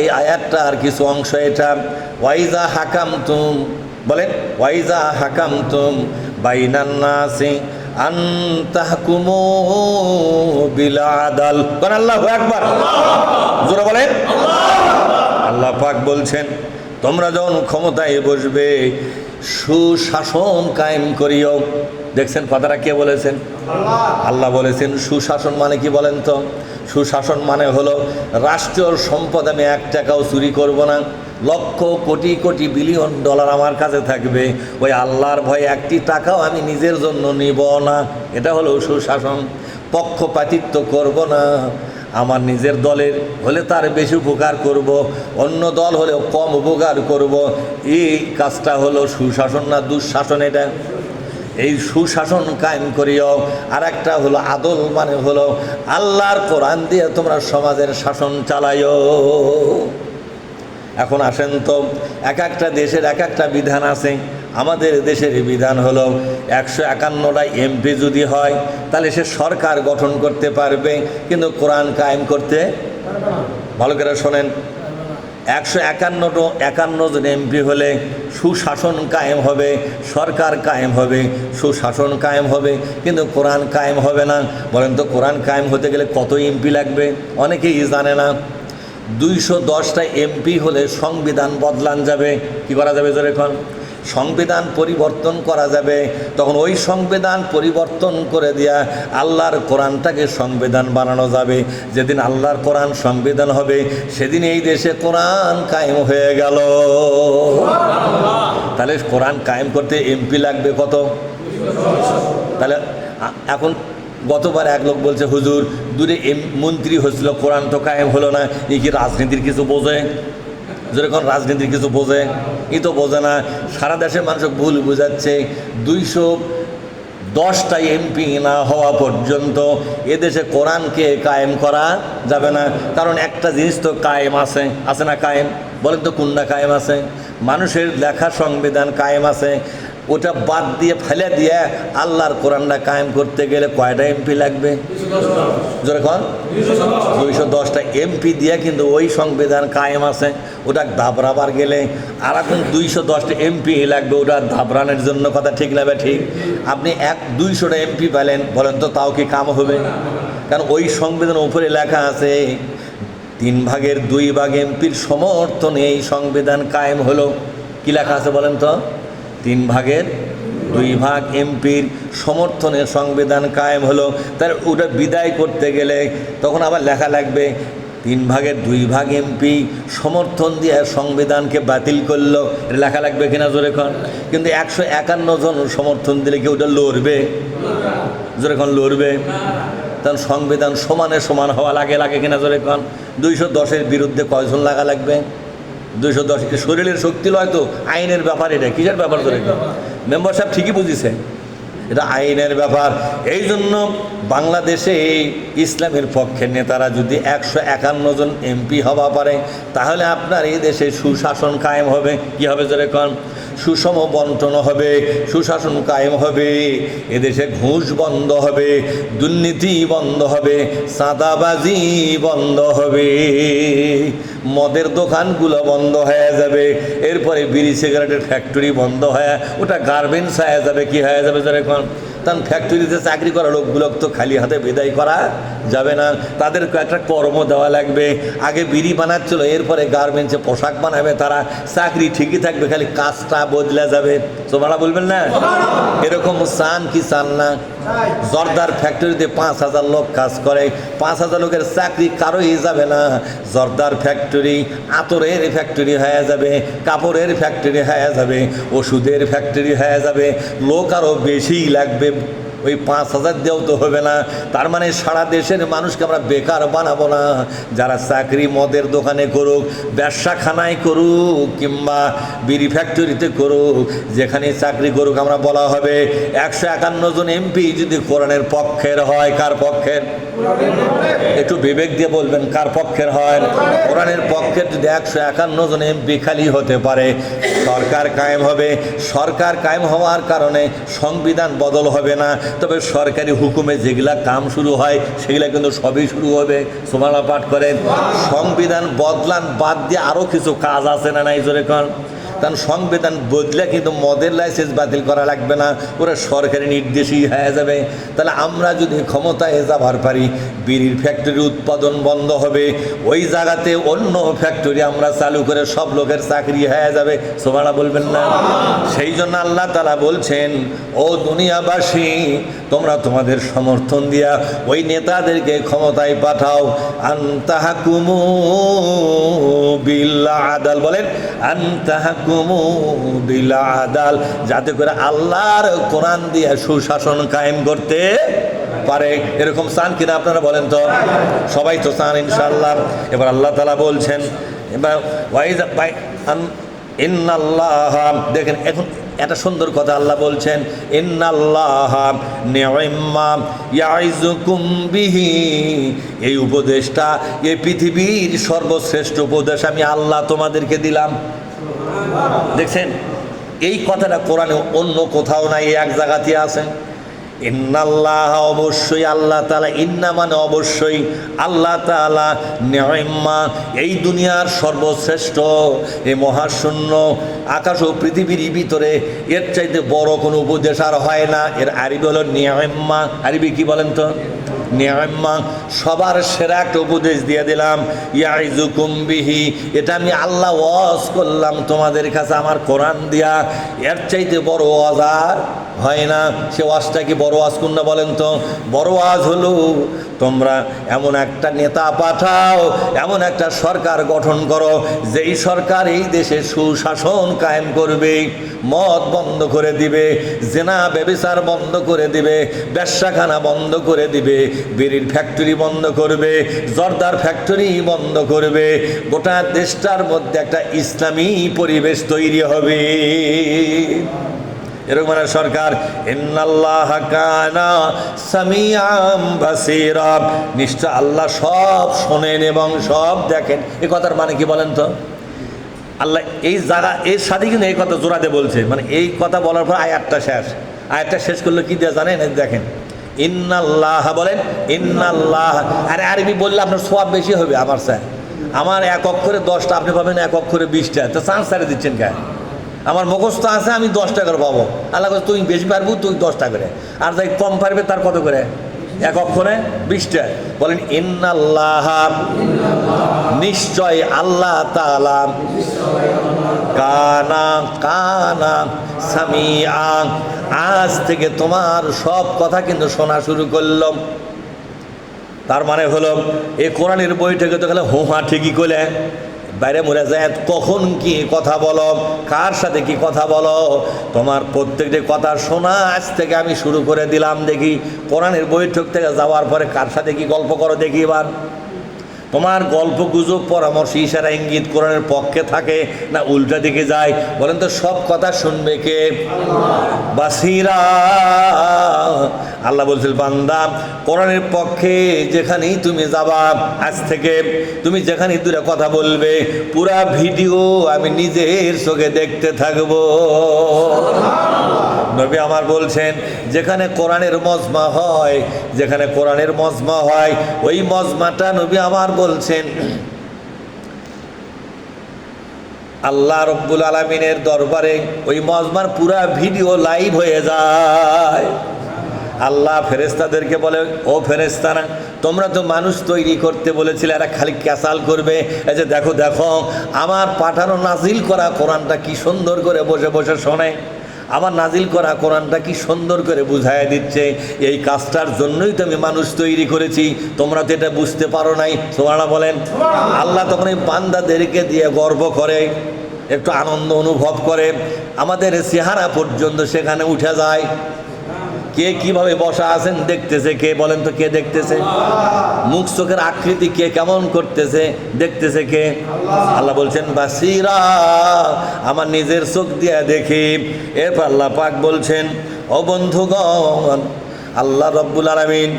এই আয়াতটার কিছু অংশ এটা ওয়াইজা হাকামতুম বলেন ওয়াইজা হাকামতুম বাইনান নাসি আন তাহকুমু বিল আদল। কোন আল্লাহু আকবার, জোরে বলেন। আল্লাহ পাক বলছেন তোমরা যখন ক্ষমতায় বসবে সুশাসন কায়েম করিও। দেখছেন কথাটা কে বলেছেন? আল্লাহ বলেছেন। সুশাসন মানে কি বলেন তো? সুশাসন মানে হলো রাষ্ট্রীয় সম্পদ আমি এক টাকাও চুরি করব না, লক্ষ কোটি কোটি বিলিয়ন ডলার আমার কাছে থাকবে, ওই আল্লাহর ভয়ে একটি টাকাও আমি নিজের জন্য নিব না। এটা হলো সুশাসন। পক্ষপাতিত্ব করব না, আমার নিজের দলের হলে তার বেশি উপকার করব, অন্য দল হলেও কম উপকার করব। এই কাজটা হলো সুশাসন না দুঃশাসন? এটা এই সুশাসন কায়েম করিও। আর একটা হলো আদল, মানে হলো আল্লাহর কোরআন দিয়ে তোমরা সমাজের শাসন চালাইও। এখন আসেন তো, এক একটা দেশের এক একটা বিধান আছে। আমাদের দেশের বিধান হলো 151টা এমপি যদি হয় তাহলে সে সরকার গঠন করতে পারবে, কিন্তু কোরআন কায়েম করতে। ভালো করে শোনেন, 151 জন এমপি হলে সুশাসন কায়েম হবে, সরকার কায়েম হবে, সুশাসন কায়েম হবে, কিন্তু কোরআন কায়েম হবে না। বলেন তো কোরআন কায়েম হতে গেলে কত এমপি লাগবে? অনেকেই জানে না। 210টা এমপি হলে সংবিধান বদলান যাবে। কি করা যাবে জোরে এখন? সংবিধান পরিবর্তন করা যাবে। তখন ওই সংবিধান পরিবর্তন করে দিয়া আল্লাহর কোরআনটাকে সংবিধান বানানো যাবে। যেদিন আল্লাহর কোরআন সংবিধান হবে সেদিন এই দেশে কোরআন কায়েম হয়ে গেল। তাহলে কোরআন কায়েম করতে এমপি লাগবে কত? তাহলে এখন গতবার এক লোক বলছে হুজুর দূরে মন্ত্রী হয়েছিল, কোরআন তো কায়েম হলো না। এই কি রাজনীতির কিছু বোঝে? যেরকম রাজনীতির কিছু বোঝে? ই তো বোঝে না। সারা দেশের মানুষ ভুল বুঝাচ্ছে। 210টা এমপি না হওয়া পর্যন্ত এদেশে কোরআনকে কায়েম করা যাবে না। কারণ একটা জিনিস তো কায়েম আছে, আছে না কায়েম? বলেন তো কোনটা কায়েম আছে? মানুষের লেখা সংবিধান কায়েম আছে। ওটা বাদ দিয়ে ফেলে দিয়ে আল্লাহর কোরআনটা কায়েম করতে গেলে কয়টা এমপি লাগবে? যেরকম 210টা এমপি দিয়ে কিন্তু ওই সংবিধান কায়েম আছে। ওটা দাবরাবার গেলে আর এখন 210টা এমপি লাগবে ওটা দাবরানের জন্য। কথা ঠিক লাগবে? ঠিক। আপনি 200টা এমপি পেলেন, বলেন তো তাও কি কাম হবে? কারণ ওই সংবিধানের উপরে লেখা আছে 3/2 এমপির সমর্থনে এই সংবিধান কায়েম হলো। কি লেখা আছে বলেন তো? 3/2 এমপির সমর্থনে সংবিধান কায়েম হলো। তার ওটা বিদায় করতে গেলে তখন আবার লেখা লাগবে 3/2 এমপি সমর্থন দিয়ে সংবিধানকে বাতিল করলো। এটা লেখা লাগবে কিনা জোরে খন? কিন্তু 151 জন সমর্থন দিলে কি ওটা লড়বে? জোরে খন লড়বে? তখন সংবিধান সমানে সমান হওয়া লাগে কিনা জোরে খন? 210-এর বিরুদ্ধে কয়জন লাগা লাগবে? 210। শরীরের শক্তি লয় তো, আইনের ব্যাপার। এটা কিসের ব্যাপার ধরে? মেম্বার সাহেব ঠিকই বুঝেছে, এটা আইনের ব্যাপার। এই জন্য বাংলাদেশে এই ইসলামের পক্ষের নেতারা যদি 151 জন এমপি হওয়া পারে তাহলে আপনার এই দেশে সুশাসন কায়েম হবে। কি হবে জোরে কন? সুষম বন্টন হবে, সুশাসন কায়েম হবে, এদেশে ঘুষ বন্ধ হবে, দুর্নীতি বন্ধ হবে, চাঁদাবাজি বন্ধ হবে, মদের দোকানগুলো বন্ধ হয়ে যাবে, এরপরে বিড়ি সিগারেটের ফ্যাক্টরি বন্ধ হয়ে ওটা গার্মেন্টস হয়ে যাবে। কি হয়ে যাবে যারা এখন? তখন ফ্যাক্টরিতে চাকরি করা লোকগুলো তো খালি হাতে বিদায় করা যাবে না, তাদেরকে একটা কর্ম দেওয়া লাগবে। আগে বিড়ি বানাচ্ছিল, এরপরে গার্মেন্টসে পোশাক বানাবে তারা। চাকরি ঠিকই থাকবে, খালি কাজটা বদলে যাবে। তোমরা বলবেন না এরকম চান কি চান না? জর্দার ফ্যাক্টরিতে 5000 লোক কাজ করে, 5000 লোকের চাকরি কারোই যাবে না। জর্দার ফ্যাক্টরি আতরের ফ্যাক্টরি হয়ে যাবে, কাপড়ের ফ্যাক্টরি হয়ে যাবে, ওষুধের ফ্যাক্টরি হয়ে যাবে। লোক আরও বেশিই লাগবে, ওই 5000 দিয়েও তো হবে না। তার মানে সারা দেশের মানুষকে আমরা বেকার বানাবো না। যারা চাকরি মদের দোকানে করুক, ব্যবসাখানায় করুক, কিংবা বিড়ি ফ্যাক্টরিতে করুক, যেখানে চাকরি করুক, আমরা বলা হবে 151 জন এমপি যদি কোরআনের পক্ষের হয়। কার পক্ষের? একটু বিবেক দিয়ে বলবেন কার পক্ষের হয়? কোরআনের পক্ষের যদি 151 জন এমপি খালি হতে পারে, সরকার কায়েম হবে। সরকার কায়েম হওয়ার কারণে সংবিধান বদল হবে না, তবে সরকারি হুকুমে যেগুলা কাম শুরু হয় সেগুলা কিন্তু সবই শুরু হবে। সুবহানাল্লাহ পাঠ করেন। সংবিধান বদলান বাদ দিয়ে আরও কিছু কাজ আছে না নাই জোরে কর। কারণ সংবিধান বদলে কিন্তু মদের লাইসেন্স বাতিল করা লাগবে না, ওরা সরকারি নির্দেশই হয়ে যাবে। তাহলে আমরা যদি ক্ষমতায় যাবার পারি, বিড়ির ফ্যাক্টরি উৎপাদন বন্ধ হবে, ওই জায়গাতে অন্য ফ্যাক্টরি আমরা চালু করে সব লোকের চাকরি হয়ে যাবে। সুবহানাল্লাহ বলবেন না? সেই জন্য আল্লাহ তাআলা বলছেন, ও দুনিয়াবাসী, তোমরা তোমাদের সমর্থন দিয়া ওই নেতাদেরকে ক্ষমতায় পাঠাও। আনতাহাকুমু বিল আদাল, বলেন আনতাহাকুমু বিল আদাল, যাতে করে আল্লাহর কোরআন দিয়ে সুশাসন কায়েম করতে পারে। এরকম চান কিনা আপনারা বলেন তো? সবাই তো চান ইনশাআল্লাহ। এবার আল্লাহ তাআলা বলছেন, এবার ইন্নাল্লাহা, দেখেন এখন একটা সুন্দর কথা আল্লাহ বলছেন, ইন্নাল্লাহা নি'ম্মা ইয়াইযুকুম বিহি, এই উপদেশটা, এই পৃথিবীর সর্বশ্রেষ্ঠ উপদেশ আমি আল্লাহ তোমাদেরকে দিলাম। দেখছেন, এই কথাটা কোরআনে অন্য কোথাও নাই, এক জায়গাতে আছে। ইন্নাল্লাহ, অবশ্যই আল্লাহ তাআলা, ইন্না মানে অবশ্যই, আল্লাহ তাআলা নি'ম্মা, এই দুনিয়ার সর্বশ্রেষ্ঠ, এই মহাশূন্য আকাশ ও পৃথিবীর ভিতরে এর চাইতে বড় কোনো উপদেশ আর হয় না। এর আরবি হলো নি'ম্মা। আরবি কি বলেন তো? নি'ম্মা, সবার সেরা একটা উপদেশ দিয়ে দিলাম। ইয়াইযুকুম বিহি, এটা আমি আল্লাহ ওয়াজ করলাম তোমাদের কাছে আমার কোরআন দিয়া, এর চাইতে বড় ওয়াজ আর হয় না। সে ওয়াজটা কি বড় ওয়াজ কোনটা বলেন তো? বড় ওয়াজ হলো তোমরা এমন একটা নেতা পাঠাও, এমন একটা সরকার গঠন করো, যেই সরকার এই দেশে সুশাসন কায়েম করবে, মদ বন্ধ করে দিবে, জেনা ব্যভিচার বন্ধ করে দিবে, বেশ্যাখানা বন্ধ করে দিবে, বিড়ির ফ্যাক্টরি বন্ধ করবে, জর্দার ফ্যাক্টরি বন্ধ করবে, গোটা দেশটার মধ্যে একটা ইসলামী পরিবেশ তৈরি হবে। এরকম মানে সরকার। ইন্নাল্লাহা কানা সামিআম বাসীরা, নিশ্চয় আল্লাহ সব শোনেন এবং সব দেখেন। এই কথার মানে কি বলেন তো? আল্লাহ এই জায়গা এর সাথে কিন্তু এই কথা জোড়াতে বলছে, মানে এই কথা বলার পর আয়াতটা শেষ। আয়াতটা শেষ করলে কি দেওয়া জানেন? দেখেন, ইন্নাল্লাহ, বলেন ইন্নাল্লাহ। আরে আরবি বললে আপনার সওয়াব বেশি হবে আমার স্যার। আমার এক অক্ষরে 10টা, আপনি পাবেন এক অক্ষরে 20টা, তো চান্স ছাড়ে দিচ্ছেন কেন? আমার মুখস্থ আছে, আমি 10 টাকা করে পাবো। আল্লাহ করে তুই বেশি পারবো, তুই 10 টাকা করে, আর যাই কম পারবে তার কত করে? এক অক্ষরে 20টা। বলেন ইন্নাল্লাহ, নিশ্চয় আল্লাহ তাআলা, কানা কানা সামিআ, আজ থেকে তোমার সব কথা কিন্তু শোনা শুরু করলাম। তার মানে হলো এই কোরআনের বইটাকে তো গেলে হুহা ঠিকই করে বাইরে মরে যায়, কখন কি কথা বলো, কার সাথে কি কথা বলো, তোমার প্রত্যেকটি কথা শোনা আজ থেকে আমি শুরু করে দিলাম। দেখি কোরআনের বৈঠক থেকে যাওয়ার পরে কার সাথে কি গল্প করো দেখি। এবার তোমার গল্প গুজব পরামর্শ ইশারা ইঙ্গিত কোরআনের পক্ষে থাকে না উল্টা দিকে যায়? বলেন তো, সব কথা শুনবে কে? বাসিরা, আল্লাহ বলছিল বান্দা কোরআনের পক্ষে যেখানেই তুমি যাবা, আজ থেকে তুমি যেখানেই দূরে কথা বলবে, পুরা ভিডিও আমি নিজের চোখে দেখতে থাকবো। নবী আমার বলছেন, যেখানে কোরআনের মজমা হয়, যেখানে কোরআনের মজমা হয়, ওই মজমাটা নবী আমার বলছেন আল্লাহ রব্বুল আলামিনের দরবারে ওই মজমার পুরা ভিডিও লাইভ হয়ে যায়। আল্লাহ ফেরেশতাদেরকে বলে, ও ফেরেশতারা, তোমরা তো মানুষ তৈরি করতে বলেছিলে, এরা খালি ক্যাসাল করবে। এই যে দেখো দেখো, আমার পাঠানো নাজিল করা কোরআনটা কি সুন্দর করে বসে বসে শোনে, আমার নাজিল করা কোরআনটা কি সুন্দর করে বুঝাইয়া দিচ্ছে। এই কাজটার জন্যই তো আমি মানুষ তৈরি করেছি, তোমরা তো এটা বুঝতে পারো নাই। সুবহানাল্লাহ বলেন। আল্লাহ তখন এই বান্দাদেরকে দিয়ে গর্ব করে, একটু আনন্দ অনুভব করে, আমাদের চেহারা পর্যন্ত সেখানে উঠে যায়। কে কিভাবে বসা আছেন দেখতেছে কে? বলেন তো, কে দেখতেছে? মুখ চোখের আকৃতি কে কেমন করতেছে দেখতেছে কে? আল্লাহ বলছেন বাসিরা, আমার নিজের চোখ দিয়ে দেখি। এরপর আল্লাহ পাক বলছেন, ও বন্ধুগণ, আল্লাহ রব্বুল আলামিন